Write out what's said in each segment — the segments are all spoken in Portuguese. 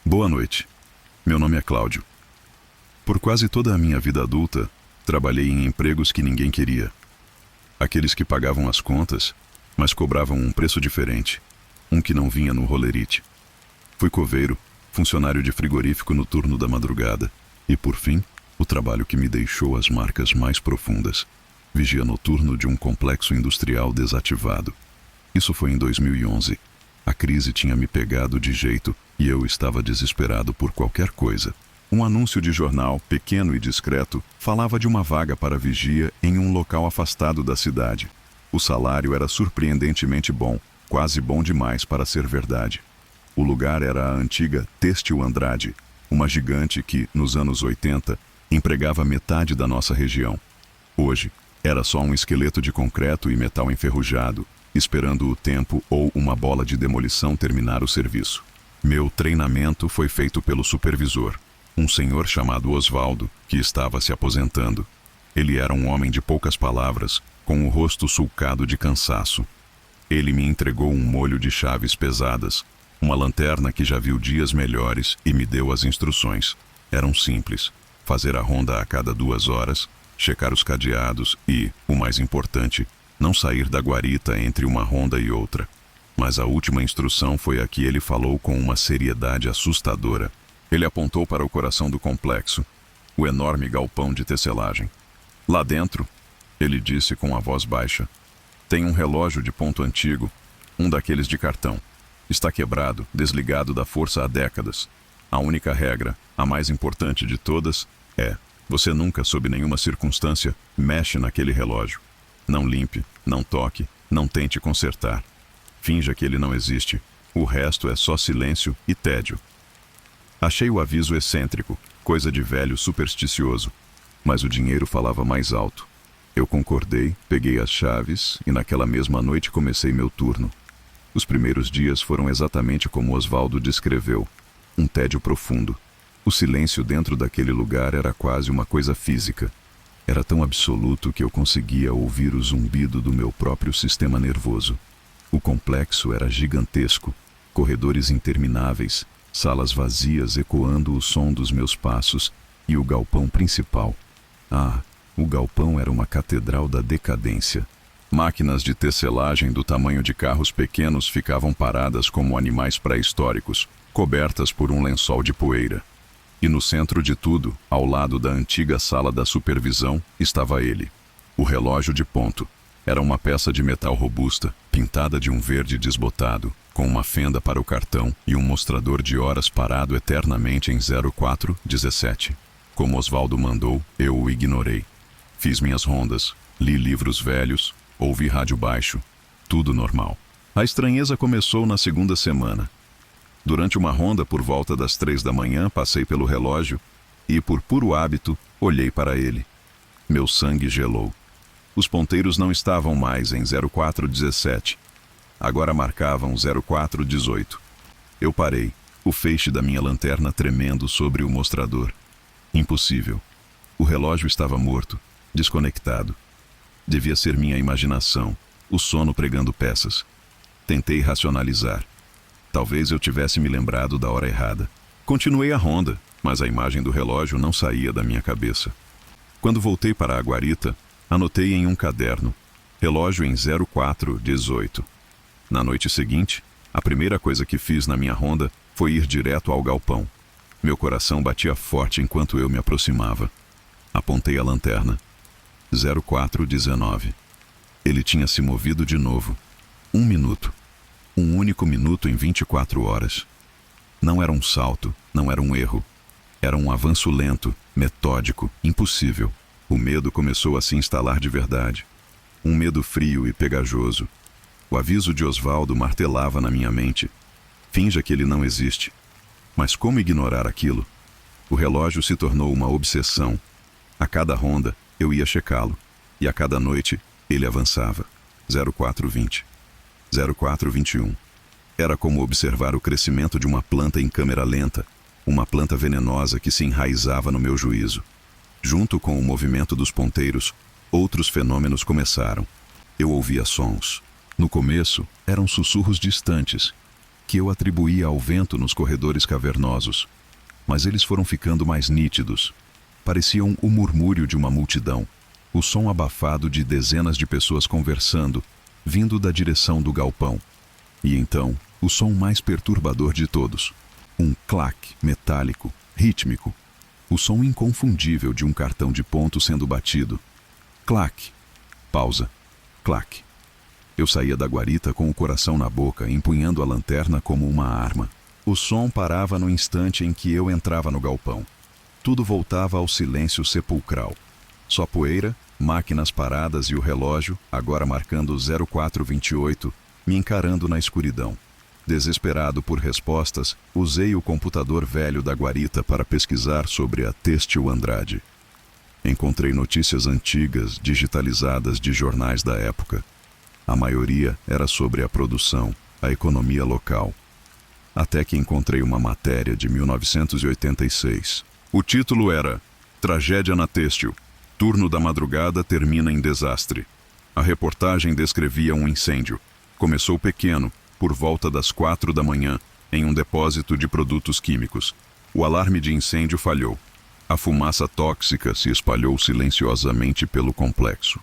Boa noite. Meu nome é Cláudio. Por quase toda a minha vida adulta, trabalhei em empregos que ninguém queria. Aqueles que pagavam as contas, mas cobravam um preço diferente. Um que não vinha no rolerite. Fui coveiro, funcionário de frigorífico no turno da madrugada. E, por fim, o trabalho que me deixou as marcas mais profundas. Vigia noturno de um complexo industrial desativado. Isso foi em 2011. A crise tinha me pegado de jeito e eu estava desesperado por qualquer coisa. Um anúncio de jornal, pequeno e discreto, falava de uma vaga para vigia em um local afastado da cidade. O salário era surpreendentemente bom, quase bom demais para ser verdade. O lugar era a antiga Têxtil Andrade, uma gigante que, nos anos 80, empregava metade da nossa região. Hoje, era só um esqueleto de concreto e metal enferrujado, esperando o tempo ou uma bola de demolição terminar o serviço. Meu treinamento foi feito pelo supervisor, um senhor chamado Osvaldo, que estava se aposentando. Ele era um homem de poucas palavras, com o rosto sulcado de cansaço. Ele me entregou um molho de chaves pesadas, uma lanterna que já viu dias melhores e me deu as instruções. Eram simples: fazer a ronda a cada 2 horas, checar os cadeados e, o mais importante, não sair da guarita entre uma ronda e outra. Mas a última instrução foi a que ele falou com uma seriedade assustadora. Ele apontou para o coração do complexo, o enorme galpão de tecelagem. Lá dentro, ele disse com a voz baixa, tem um relógio de ponto antigo, um daqueles de cartão. Está quebrado, desligado da força há décadas. A única regra, a mais importante de todas, é: você nunca, sob nenhuma circunstância, mexe naquele relógio. Não limpe, não toque, não tente consertar. Finja que ele não existe. O resto é só silêncio e tédio. Achei o aviso excêntrico, coisa de velho supersticioso. Mas o dinheiro falava mais alto. Eu concordei, peguei as chaves e naquela mesma noite comecei meu turno. Os primeiros dias foram exatamente como Osvaldo descreveu. Um tédio profundo. O silêncio dentro daquele lugar era quase uma coisa física. Era tão absoluto que eu conseguia ouvir o zumbido do meu próprio sistema nervoso. O complexo era gigantesco, corredores intermináveis, salas vazias ecoando o som dos meus passos e o galpão principal. Ah, o galpão era uma catedral da decadência. Máquinas de tecelagem do tamanho de carros pequenos ficavam paradas como animais pré-históricos, cobertas por um lençol de poeira. E no centro de tudo, ao lado da antiga sala da supervisão, estava ele. O relógio de ponto. Era uma peça de metal robusta, pintada de um verde desbotado, com uma fenda para o cartão e um mostrador de horas parado eternamente em 04:17. Como Osvaldo mandou, eu o ignorei. Fiz minhas rondas, li livros velhos, ouvi rádio baixo. Tudo normal. A estranheza começou na segunda semana. Durante uma ronda por volta das 3 da manhã, passei pelo relógio e, por puro hábito, olhei para ele. Meu sangue gelou. Os ponteiros não estavam mais em 04:17. Agora marcavam 04:18. Eu parei, o feixe da minha lanterna tremendo sobre o mostrador. Impossível. O relógio estava morto, desconectado. Devia ser minha imaginação, o sono pregando peças. Tentei racionalizar. Talvez eu tivesse me lembrado da hora errada. Continuei a ronda, mas a imagem do relógio não saía da minha cabeça. Quando voltei para a guarita, anotei em um caderno, relógio em 04:18. Na noite seguinte, a primeira coisa que fiz na minha ronda foi ir direto ao galpão. Meu coração batia forte enquanto eu me aproximava. Apontei a lanterna. 04:19. Ele tinha se movido de novo. 1 minuto. Um único minuto em 24 horas. Não era um salto, não era um erro. Era um avanço lento, metódico, impossível. O medo começou a se instalar de verdade. Um medo frio e pegajoso. O aviso de Osvaldo martelava na minha mente. Finja que ele não existe. Mas como ignorar aquilo? O relógio se tornou uma obsessão. A cada ronda, eu ia checá-lo. E a cada noite, ele avançava. 04:20. 04:21. Era como observar o crescimento de uma planta em câmera lenta, uma planta venenosa que se enraizava no meu juízo. Junto com o movimento dos ponteiros, outros fenômenos começaram. Eu ouvia sons. No começo, eram sussurros distantes. que eu atribuía ao vento nos corredores cavernosos, mas eles foram ficando mais nítidos. Pareciam o murmúrio de uma multidão, o som abafado de dezenas de pessoas conversando, vindo da direção do galpão. E então, o som mais perturbador de todos. Um clac metálico, rítmico. O som inconfundível de um cartão de ponto sendo batido. Clac. Pausa. Clac. Eu saía da guarita com o coração na boca, empunhando a lanterna como uma arma. O som parava no instante em que eu entrava no galpão. Tudo voltava ao silêncio sepulcral. Só poeira, máquinas paradas e o relógio, agora marcando 0428, me encarando na escuridão. Desesperado por respostas, usei o computador velho da guarita para pesquisar sobre a Têxtil Andrade. Encontrei notícias antigas, digitalizadas de jornais da época. A maioria era sobre a produção, a economia local. Até que encontrei uma matéria de 1986. O título era Tragédia na Têxtil. Turno da madrugada termina em desastre. A reportagem descrevia um incêndio. Começou pequeno, por volta das 4 da manhã, em um depósito de produtos químicos. O alarme de incêndio falhou. A fumaça tóxica se espalhou silenciosamente pelo complexo.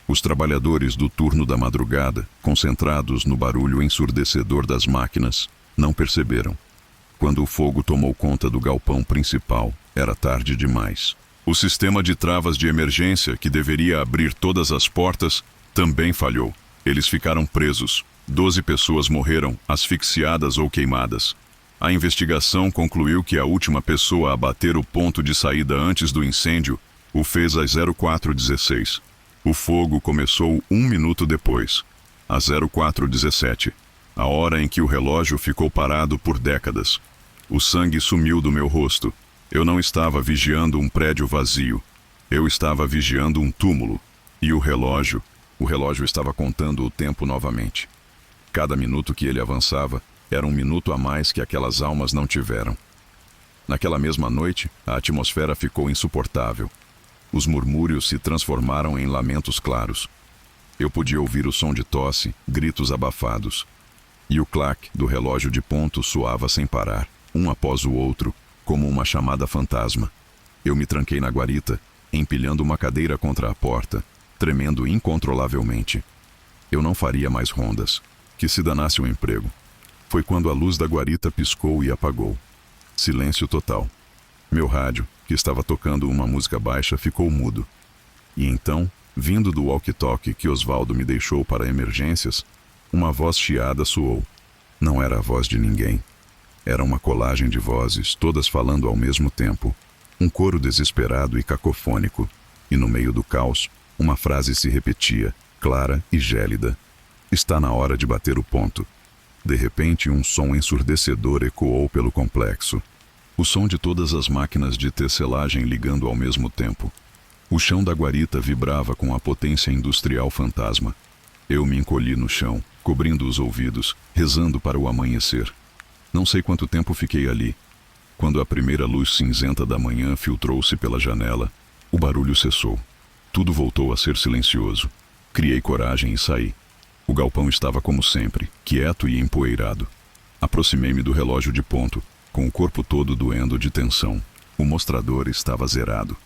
Os trabalhadores do turno da madrugada, concentrados no barulho ensurdecedor das máquinas, não perceberam. Quando o fogo tomou conta do galpão principal, era tarde demais. O sistema de travas de emergência, que deveria abrir todas as portas, também falhou. Eles ficaram presos. 12 pessoas morreram, asfixiadas ou queimadas. A investigação concluiu que a última pessoa a bater o ponto de saída antes do incêndio o fez às 04:16. O fogo começou 1 minuto depois, às 04:17, a hora em que o relógio ficou parado por décadas. O sangue sumiu do meu rosto. Eu não estava vigiando um prédio vazio. Eu estava vigiando um túmulo. E o relógio estava contando o tempo novamente. Cada minuto que ele avançava era um minuto a mais que aquelas almas não tiveram. Naquela mesma noite, a atmosfera ficou insuportável. Os murmúrios se transformaram em lamentos claros. Eu podia ouvir o som de tosse, gritos abafados. E o clac do relógio de ponto soava sem parar, um após o outro, como uma chamada fantasma. Eu me tranquei na guarita, empilhando uma cadeira contra a porta, tremendo incontrolavelmente. Eu não faria mais rondas. Que se danasse o emprego. Foi quando a luz da guarita piscou e apagou. Silêncio total. Meu rádio, que estava tocando uma música baixa, ficou mudo. E então, vindo do walkie-talkie que Osvaldo me deixou para emergências, uma voz chiada soou. Não era a voz de ninguém. Era uma colagem de vozes, todas falando ao mesmo tempo. Um coro desesperado e cacofônico. E no meio do caos, uma frase se repetia, clara e gélida. Está na hora de bater o ponto. De repente, um som ensurdecedor ecoou pelo complexo. O som de todas as máquinas de tecelagem ligando ao mesmo tempo. O chão da guarita vibrava com a potência industrial fantasma. Eu me encolhi no chão, cobrindo os ouvidos, rezando para o amanhecer. Não sei quanto tempo fiquei ali. Quando a primeira luz cinzenta da manhã filtrou-se pela janela, o barulho cessou. Tudo voltou a ser silencioso. Criei coragem e saí. O galpão estava como sempre, quieto e empoeirado. Aproximei-me do relógio de ponto, com o corpo todo doendo de tensão. O mostrador estava zerado.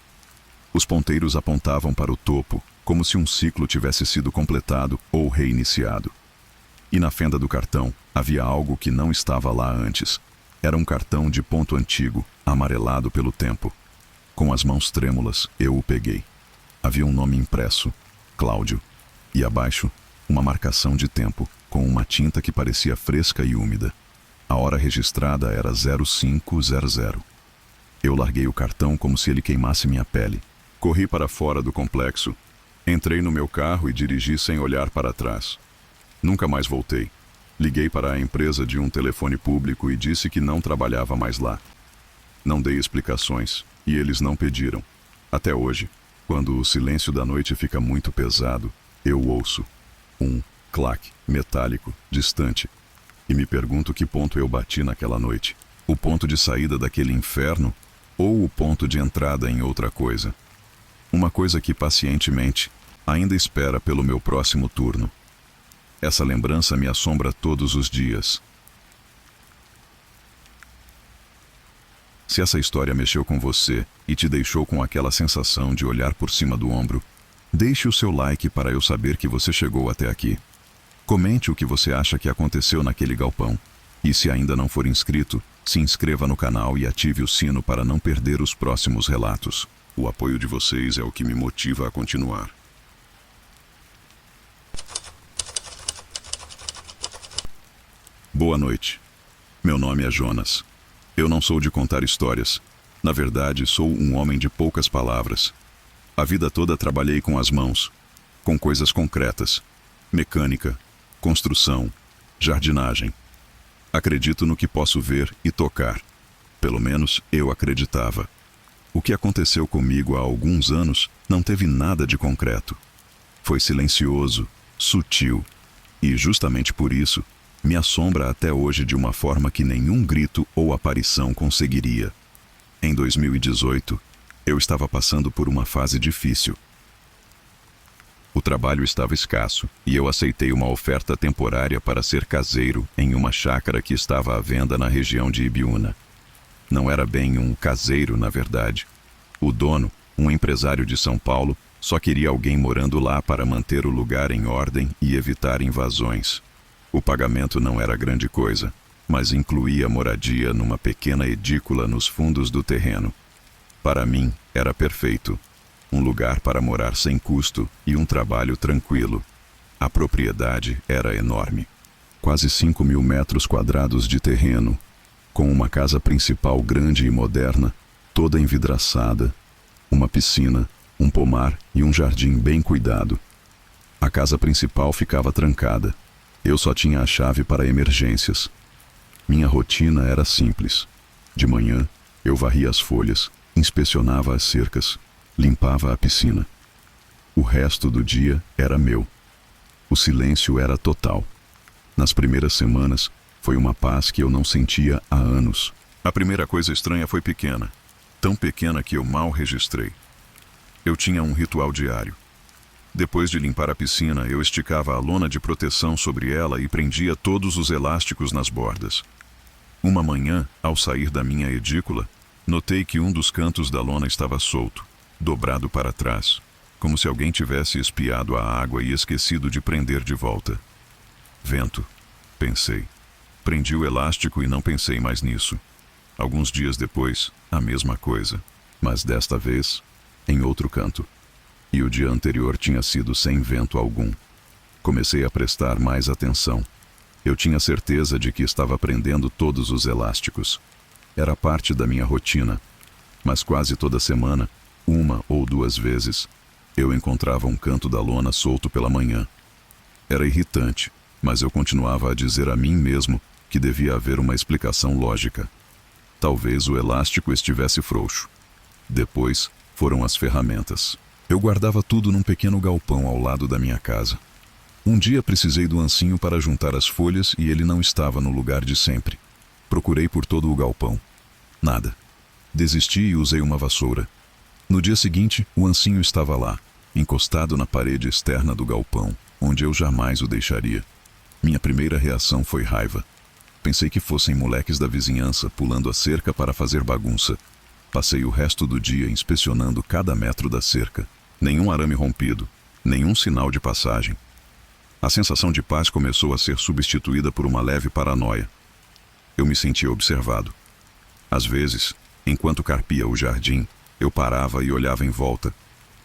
Os ponteiros apontavam para o topo, como se um ciclo tivesse sido completado ou reiniciado. E na fenda do cartão, havia algo que não estava lá antes. Era um cartão de ponto antigo, amarelado pelo tempo. Com as mãos trêmulas, eu o peguei. Havia um nome impresso, Cláudio. E abaixo, uma marcação de tempo, com uma tinta que parecia fresca e úmida. A hora registrada era 0500. Eu larguei o cartão como se ele queimasse minha pele. Corri para fora do complexo. Entrei no meu carro e dirigi sem olhar para trás. Nunca mais voltei. Liguei para a empresa de um telefone público e disse que não trabalhava mais lá. Não dei explicações, e eles não pediram. Até hoje, quando o silêncio da noite fica muito pesado, eu ouço um clac metálico, distante, e me pergunto que ponto eu bati naquela noite. O ponto de saída daquele inferno ou o ponto de entrada em outra coisa? Uma coisa que pacientemente ainda espera pelo meu próximo turno. Essa lembrança me assombra todos os dias. Se essa história mexeu com você e te deixou com aquela sensação de olhar por cima do ombro, deixe o seu like para eu saber que você chegou até aqui. Comente o que você acha que aconteceu naquele galpão. E se ainda não for inscrito, se inscreva no canal e ative o sino para não perder os próximos relatos. O apoio de vocês é o que me motiva a continuar. Boa noite. Meu nome é Jonas. Eu não sou de contar histórias. Na verdade, sou um homem de poucas palavras. A vida toda trabalhei com as mãos, com coisas concretas. Mecânica, construção, jardinagem. Acredito no que posso ver e tocar. Pelo menos eu acreditava. O que aconteceu comigo há alguns anos não teve nada de concreto. Foi silencioso, sutil. E justamente por isso, me assombra até hoje de uma forma que nenhum grito ou aparição conseguiria. Em 2018, eu estava passando por uma fase difícil. O trabalho estava escasso e eu aceitei uma oferta temporária para ser caseiro em uma chácara que estava à venda na região de Ibiúna. Não era bem um caseiro, na verdade. O dono, um empresário de São Paulo, só queria alguém morando lá para manter o lugar em ordem e evitar invasões. O pagamento não era grande coisa, mas incluía moradia numa pequena edícula nos fundos do terreno. Para mim, era perfeito. Um lugar para morar sem custo e um trabalho tranquilo. A propriedade era enorme. Quase 5.000 metros quadrados de terreno, com uma casa principal grande e moderna, toda envidraçada, uma piscina, um pomar e um jardim bem cuidado. A casa principal ficava trancada. Eu só tinha a chave para emergências. Minha rotina era simples. De manhã, eu varria as folhas, inspecionava as cercas, limpava a piscina. O resto do dia era meu. O silêncio era total. Nas primeiras semanas, foi uma paz que eu não sentia há anos. A primeira coisa estranha foi pequena. Tão pequena que eu mal registrei. Eu tinha um ritual diário. Depois de limpar a piscina, eu esticava a lona de proteção sobre ela e prendia todos os elásticos nas bordas. Uma manhã, ao sair da minha edícula, notei que um dos cantos da lona estava solto, dobrado para trás, como se alguém tivesse espiado a água e esquecido de prender de volta. Vento, pensei. Prendi o elástico e não pensei mais nisso. Alguns dias depois, a mesma coisa, mas desta vez, em outro canto. E o dia anterior tinha sido sem vento algum. Comecei a prestar mais atenção. Eu tinha certeza de que estava prendendo todos os elásticos. Era parte da minha rotina. Mas quase toda semana, uma ou duas vezes, eu encontrava um canto da lona solto pela manhã. Era irritante, mas eu continuava a dizer a mim mesmo que devia haver uma explicação lógica. Talvez o elástico estivesse frouxo. Depois foram as ferramentas. Eu guardava tudo num pequeno galpão ao lado da minha casa. Um dia precisei do ancinho para juntar as folhas e ele não estava no lugar de sempre. Procurei por todo o galpão. Nada. Desisti e usei uma vassoura. No dia seguinte, o ancinho estava lá, encostado na parede externa do galpão, onde eu jamais o deixaria. Minha primeira reação foi raiva. Pensei que fossem moleques da vizinhança pulando a cerca para fazer bagunça. Passei o resto do dia inspecionando cada metro da cerca. Nenhum arame rompido, nenhum sinal de passagem. A sensação de paz começou a ser substituída por uma leve paranoia. Eu me sentia observado. Às vezes, enquanto carpia o jardim, eu parava e olhava em volta,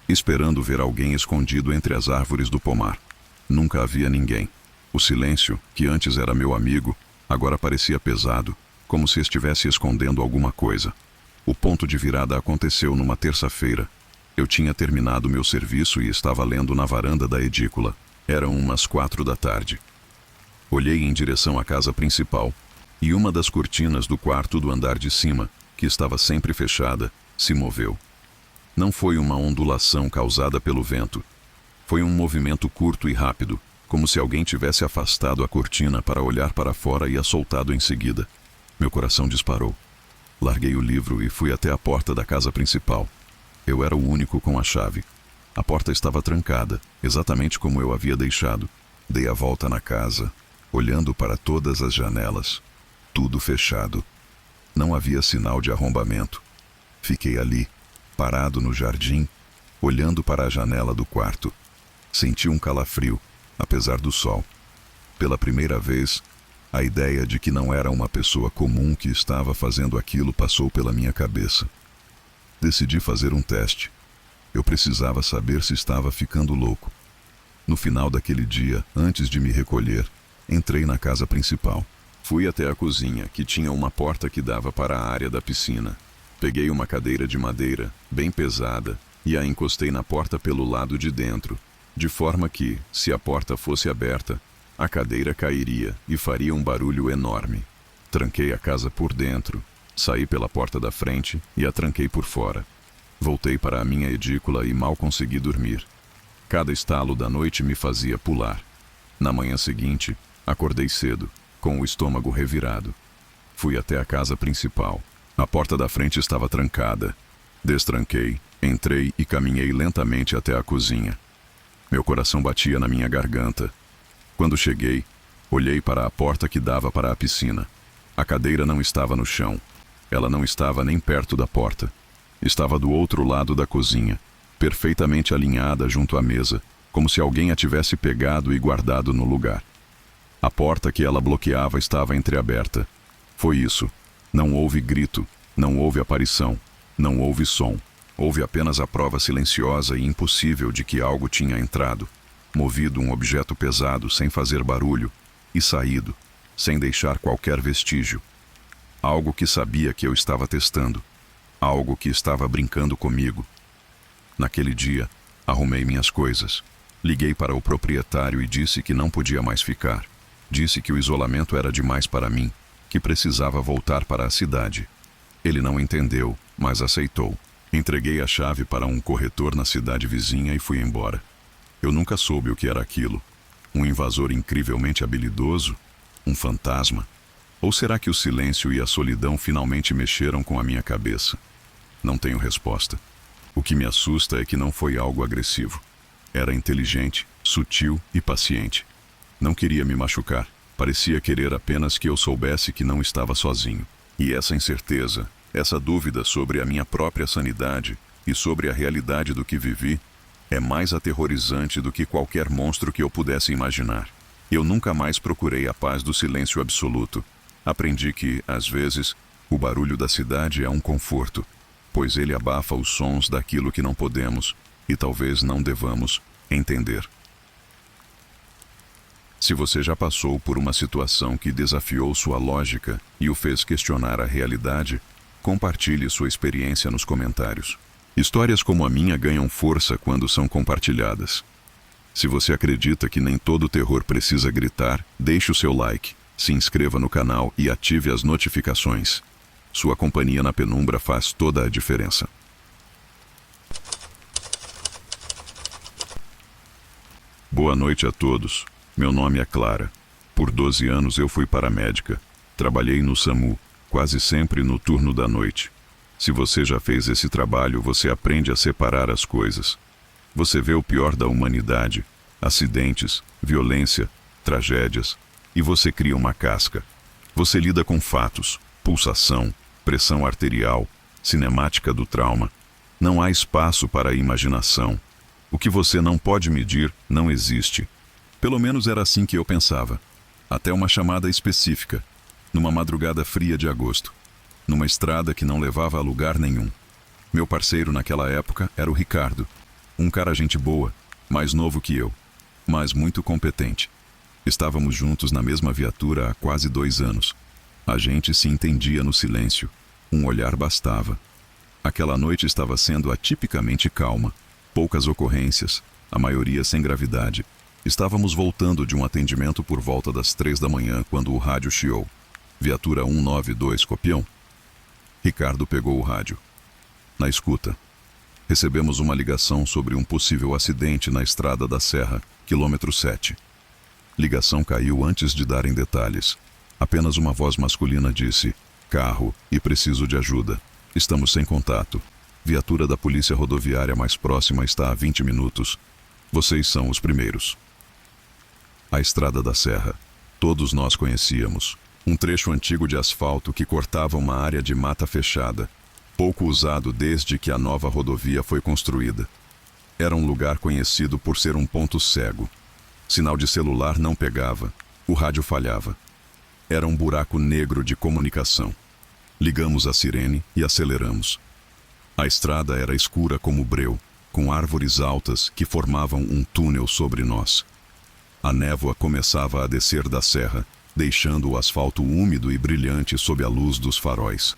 esperando ver alguém escondido entre as árvores do pomar. Nunca havia ninguém. O silêncio, que antes era meu amigo, agora parecia pesado, como se estivesse escondendo alguma coisa. O ponto de virada aconteceu numa terça-feira. Eu tinha terminado meu serviço e estava lendo na varanda da edícula. Eram umas 4 da tarde. Olhei em direção à casa principal, e uma das cortinas do quarto do andar de cima, que estava sempre fechada, se moveu. Não foi uma ondulação causada pelo vento. Foi um movimento curto e rápido, como se alguém tivesse afastado a cortina para olhar para fora e a soltado em seguida. Meu coração disparou. Larguei o livro e fui até a porta da casa principal. Eu era o único com a chave. A porta estava trancada, exatamente como eu havia deixado. Dei a volta na casa, olhando para todas as janelas. Tudo fechado. Não havia sinal de arrombamento. Fiquei ali, parado no jardim, olhando para a janela do quarto. Senti um calafrio, apesar do sol. Pela primeira vez, a ideia de que não era uma pessoa comum que estava fazendo aquilo passou pela minha cabeça. Decidi fazer um teste. Eu precisava saber se estava ficando louco. No final daquele dia, antes de me recolher, entrei na casa principal. Fui até a cozinha, que tinha uma porta que dava para a área da piscina. Peguei uma cadeira de madeira, bem pesada, e a encostei na porta pelo lado de dentro, de forma que, se a porta fosse aberta, a cadeira cairia e faria um barulho enorme. Tranquei a casa por dentro, saí pela porta da frente e a tranquei por fora. Voltei para a minha edícula e mal consegui dormir. Cada estalo da noite me fazia pular. Na manhã seguinte, acordei cedo, com o estômago revirado. Fui até a casa principal. A porta da frente estava trancada. Destranquei, entrei e caminhei lentamente até a cozinha. Meu coração batia na minha garganta. Quando cheguei, olhei para a porta que dava para a piscina. A cadeira não estava no chão. Ela não estava nem perto da porta. Estava do outro lado da cozinha, perfeitamente alinhada junto à mesa, como se alguém a tivesse pegado e guardado no lugar. A porta que ela bloqueava estava entreaberta. Foi isso. Não houve grito, não houve aparição, não houve som. Houve apenas a prova silenciosa e impossível de que algo tinha entrado, movido um objeto pesado sem fazer barulho e saído, sem deixar qualquer vestígio. Algo que sabia que eu estava testando. Algo que estava brincando comigo. Naquele dia, arrumei minhas coisas. Liguei para o proprietário e disse que não podia mais ficar. Disse que o isolamento era demais para mim, que precisava voltar para a cidade. Ele não entendeu, mas aceitou. Entreguei a chave para um corretor na cidade vizinha e fui embora. Eu nunca soube o que era aquilo. Um invasor incrivelmente habilidoso? Um fantasma? Ou será que o silêncio e a solidão finalmente mexeram com a minha cabeça? Não tenho resposta. O que me assusta é que não foi algo agressivo. Era inteligente, sutil e paciente. Não queria me machucar. Parecia querer apenas que eu soubesse que não estava sozinho. E essa incerteza, essa dúvida sobre a minha própria sanidade e sobre a realidade do que vivi, é mais aterrorizante do que qualquer monstro que eu pudesse imaginar. Eu nunca mais procurei a paz do silêncio absoluto. Aprendi que, às vezes, o barulho da cidade é um conforto, pois ele abafa os sons daquilo que não podemos, e talvez não devamos, entender. Se você já passou por uma situação que desafiou sua lógica e o fez questionar a realidade, compartilhe sua experiência nos comentários. Histórias como a minha ganham força quando são compartilhadas. Se você acredita que nem todo terror precisa gritar, deixe o seu like, se inscreva no canal e ative as notificações. Sua companhia na penumbra faz toda a diferença. Boa noite a todos. Meu nome é Clara. Por 12 anos eu fui paramédica. Trabalhei no SAMU, quase sempre no turno da noite. Se você já fez esse trabalho, você aprende a separar as coisas. Você vê o pior da humanidade, acidentes, violência, tragédias, e você cria uma casca. Você lida com fatos, pulsação, pressão arterial, cinemática do trauma. Não há espaço para a imaginação. O que você não pode medir não existe. Pelo menos era assim que eu pensava. Até uma chamada específica, numa madrugada fria de agosto, numa estrada que não levava a lugar nenhum. Meu parceiro naquela época era o Ricardo, um cara gente boa, mais novo que eu, mas muito competente. Estávamos juntos na mesma viatura há quase 2 anos. A gente se entendia no silêncio. Um olhar bastava. Aquela noite estava sendo atipicamente calma. Poucas ocorrências, a maioria sem gravidade. Estávamos voltando de um atendimento por volta das 3 da manhã quando o rádio chiou. Viatura 192, Copião. Ricardo pegou o rádio. Na escuta. Recebemos uma ligação sobre um possível acidente na Estrada da Serra, quilômetro 7. Ligação caiu antes de darem detalhes. Apenas uma voz masculina disse: "Carro, e preciso de ajuda. Estamos sem contato. Viatura da polícia rodoviária mais próxima está a 20 minutos. Vocês são os primeiros." A Estrada da Serra. Todos nós conhecíamos. Um trecho antigo de asfalto que cortava uma área de mata fechada, pouco usado desde que a nova rodovia foi construída. Era um lugar conhecido por ser um ponto cego. Sinal de celular não pegava, o rádio falhava. Era um buraco negro de comunicação. Ligamos a sirene e aceleramos. A estrada era escura como breu, com árvores altas que formavam um túnel sobre nós. A névoa começava a descer da serra, deixando o asfalto úmido e brilhante sob a luz dos faróis.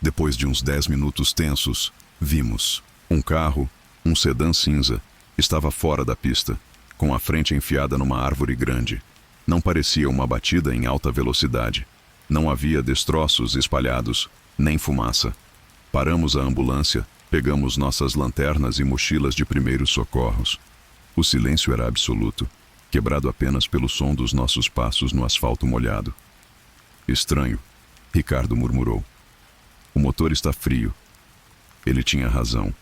Depois de uns 10 minutos tensos, vimos. Um carro, um sedã cinza, estava fora da pista, com a frente enfiada numa árvore grande. Não parecia uma batida em alta velocidade. Não havia destroços espalhados, nem fumaça. Paramos a ambulância, pegamos nossas lanternas e mochilas de primeiros socorros. O silêncio era absoluto, quebrado apenas pelo som dos nossos passos no asfalto molhado. Estranho, Ricardo murmurou. O motor está frio. Ele tinha razão.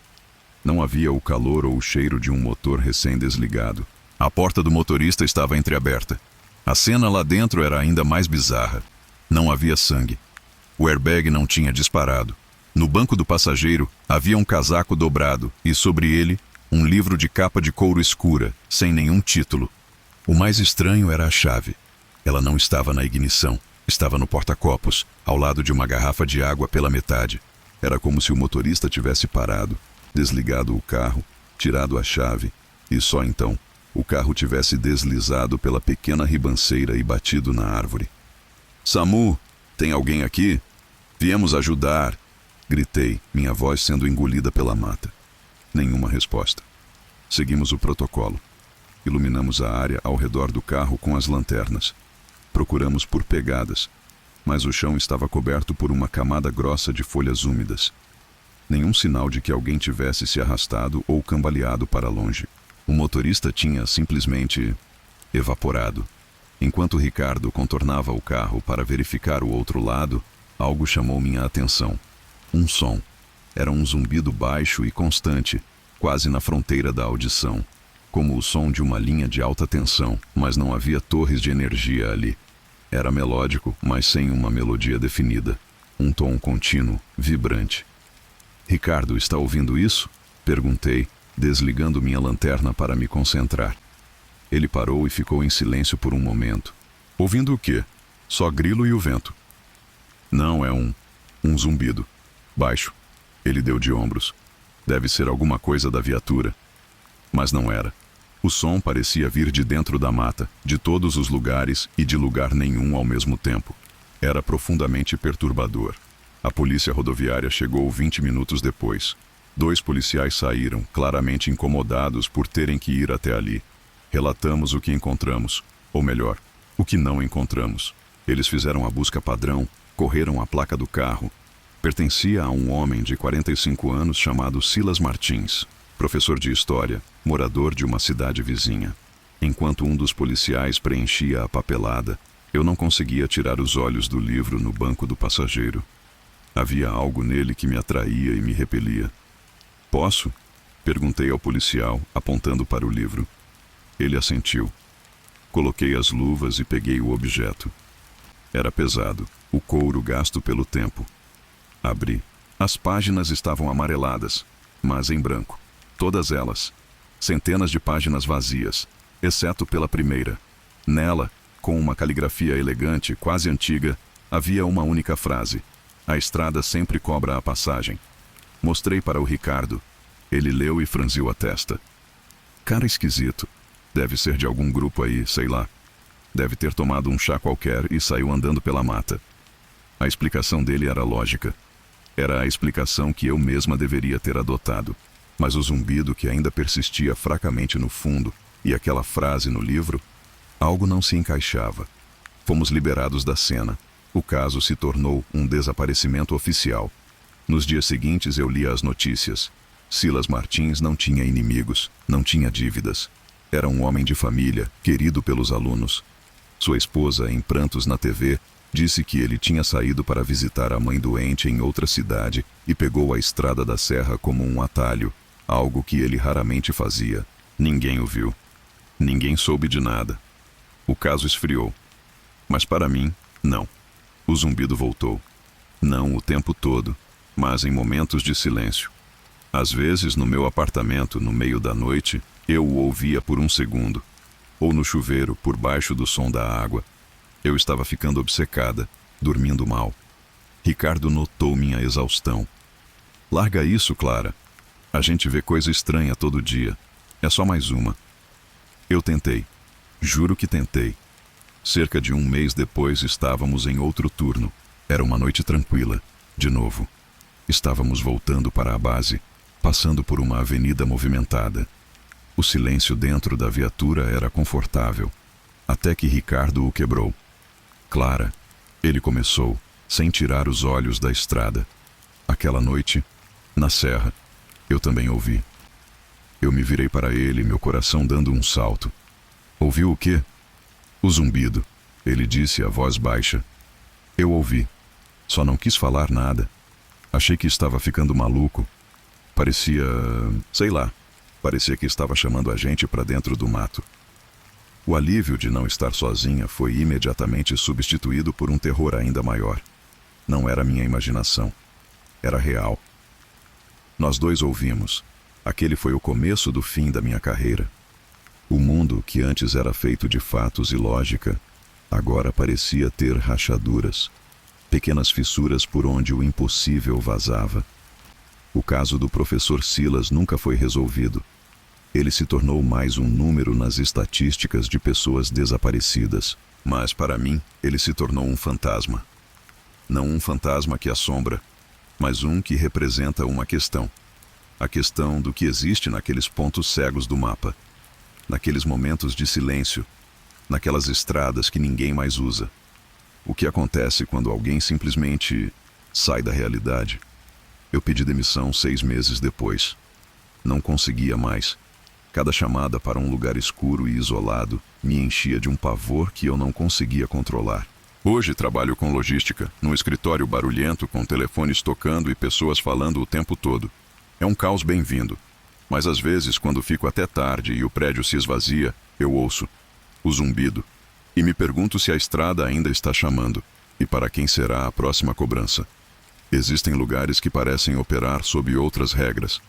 Não havia o calor ou o cheiro de um motor recém-desligado. A porta do motorista estava entreaberta. A cena lá dentro era ainda mais bizarra. Não havia sangue. O airbag não tinha disparado. No banco do passageiro havia um casaco dobrado e, sobre ele, um livro de capa de couro escura, sem nenhum título. O mais estranho era a chave. Ela não estava na ignição. Estava no porta-copos, ao lado de uma garrafa de água pela metade. Era como se o motorista tivesse parado, desligado o carro, tirado a chave, e só então o carro tivesse deslizado pela pequena ribanceira e batido na árvore. "Samu, tem alguém aqui? Viemos ajudar!" Gritei, minha voz sendo engolida pela mata. Nenhuma resposta. Seguimos o protocolo. Iluminamos a área ao redor do carro com as lanternas. Procuramos por pegadas, mas o chão estava coberto por uma camada grossa de folhas úmidas. Nenhum sinal de que alguém tivesse se arrastado ou cambaleado para longe. O motorista tinha simplesmente evaporado. Enquanto Ricardo contornava o carro para verificar o outro lado, algo chamou minha atenção. Um som. Era um zumbido baixo e constante, quase na fronteira da audição, como o som de uma linha de alta tensão, mas não havia torres de energia ali. Era melódico, mas sem uma melodia definida. Um tom contínuo, vibrante. "Ricardo, está ouvindo isso?" Perguntei, desligando minha lanterna para me concentrar. Ele parou e ficou em silêncio por um momento. "Ouvindo o quê?" "Só grilo e o vento." "Não, é um zumbido. Baixo." Ele deu de ombros. "Deve ser alguma coisa da viatura." Mas não era. O som parecia vir de dentro da mata, de todos os lugares e de lugar nenhum ao mesmo tempo. Era profundamente perturbador. A polícia rodoviária chegou 20 minutos depois. 2 policiais saíram, claramente incomodados por terem que ir até ali. Relatamos o que encontramos, ou melhor, o que não encontramos. Eles fizeram a busca padrão, correram a placa do carro. Pertencia a um homem de 45 anos chamado Silas Martins, professor de história, morador de uma cidade vizinha. Enquanto um dos policiais preenchia a papelada, eu não conseguia tirar os olhos do livro no banco do passageiro. Havia algo nele que me atraía e me repelia. "Posso?" Perguntei ao policial, apontando para o livro. Ele assentiu. Coloquei as luvas e peguei o objeto. Era pesado, o couro gasto pelo tempo. Abri. As páginas estavam amareladas, mas em branco. Todas elas. Centenas de páginas vazias, exceto pela primeira. Nela, com uma caligrafia elegante, quase antiga, havia uma única frase: "A estrada sempre cobra a passagem." Mostrei para o Ricardo. Ele leu e franziu a testa. "Cara esquisito. Deve ser de algum grupo aí, sei lá. Deve ter tomado um chá qualquer e saiu andando pela mata." A explicação dele era lógica. Era a explicação que eu mesma deveria ter adotado. Mas o zumbido que ainda persistia fracamente no fundo, e aquela frase no livro, algo não se encaixava. Fomos liberados da cena. O caso se tornou um desaparecimento oficial. Nos dias seguintes eu lia as notícias. Silas Martins não tinha inimigos, não tinha dívidas. Era um homem de família, querido pelos alunos. Sua esposa, em prantos na TV, disse que ele tinha saído para visitar a mãe doente em outra cidade e pegou a estrada da serra como um atalho, algo que ele raramente fazia. Ninguém o viu. Ninguém soube de nada. O caso esfriou. Mas para mim, Não. O zumbido voltou. Não o tempo todo, mas em momentos de silêncio. Às vezes, no meu apartamento, no meio da noite, eu o ouvia por um segundo. Ou no chuveiro, por baixo do som da água. Eu estava ficando obcecada, dormindo mal. Ricardo notou minha exaustão. Larga isso, Clara. A gente vê coisa estranha todo dia. É só mais uma. Eu tentei. Juro que tentei. Cerca de um mês depois estávamos em outro turno. Era uma noite tranquila. De novo. Estávamos voltando para a base, passando por uma avenida movimentada. O silêncio dentro da viatura era confortável. Até que Ricardo o quebrou. Clara, ele começou, sem tirar os olhos da estrada. Aquela noite, na serra, eu também ouvi. Eu me virei para ele, meu coração dando um salto. Ouviu o quê? O zumbido, ele disse a voz baixa. Eu ouvi. Só não quis falar nada. Achei que estava ficando maluco. Parecia, sei lá, parecia que estava chamando a gente para dentro do mato. O alívio de não estar sozinha foi imediatamente substituído por um terror ainda maior. Não era minha imaginação. Era real. Nós dois ouvimos. Aquele foi o começo do fim da minha carreira. O mundo, que antes era feito de fatos e lógica, agora parecia ter rachaduras, pequenas fissuras por onde o impossível vazava. O caso do professor Silas nunca foi resolvido. Ele se tornou mais um número nas estatísticas de pessoas desaparecidas. Mas, para mim, ele se tornou um fantasma. Não um fantasma que assombra, mas um que representa uma questão. A questão do que existe naqueles pontos cegos do mapa. Naqueles momentos de silêncio. Naquelas estradas que ninguém mais usa. O que acontece quando alguém simplesmente sai da realidade? Eu pedi demissão 6 meses depois. Não conseguia mais. Cada chamada para um lugar escuro e isolado me enchia de um pavor que eu não conseguia controlar. Hoje trabalho com logística, num escritório barulhento com telefones tocando e pessoas falando o tempo todo. É um caos bem-vindo. Mas às vezes, quando fico até tarde e o prédio se esvazia, eu ouço o zumbido e me pergunto se a estrada ainda está chamando e para quem será a próxima cobrança. Existem lugares que parecem operar sob outras regras.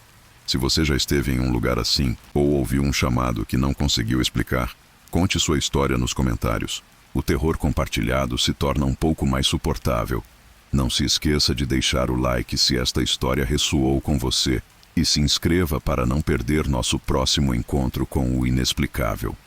Se você já esteve em um lugar assim, ou ouviu um chamado que não conseguiu explicar, conte sua história nos comentários. O terror compartilhado se torna um pouco mais suportável. Não se esqueça de deixar o like se esta história ressoou com você, e se inscreva para não perder nosso próximo encontro com o inexplicável.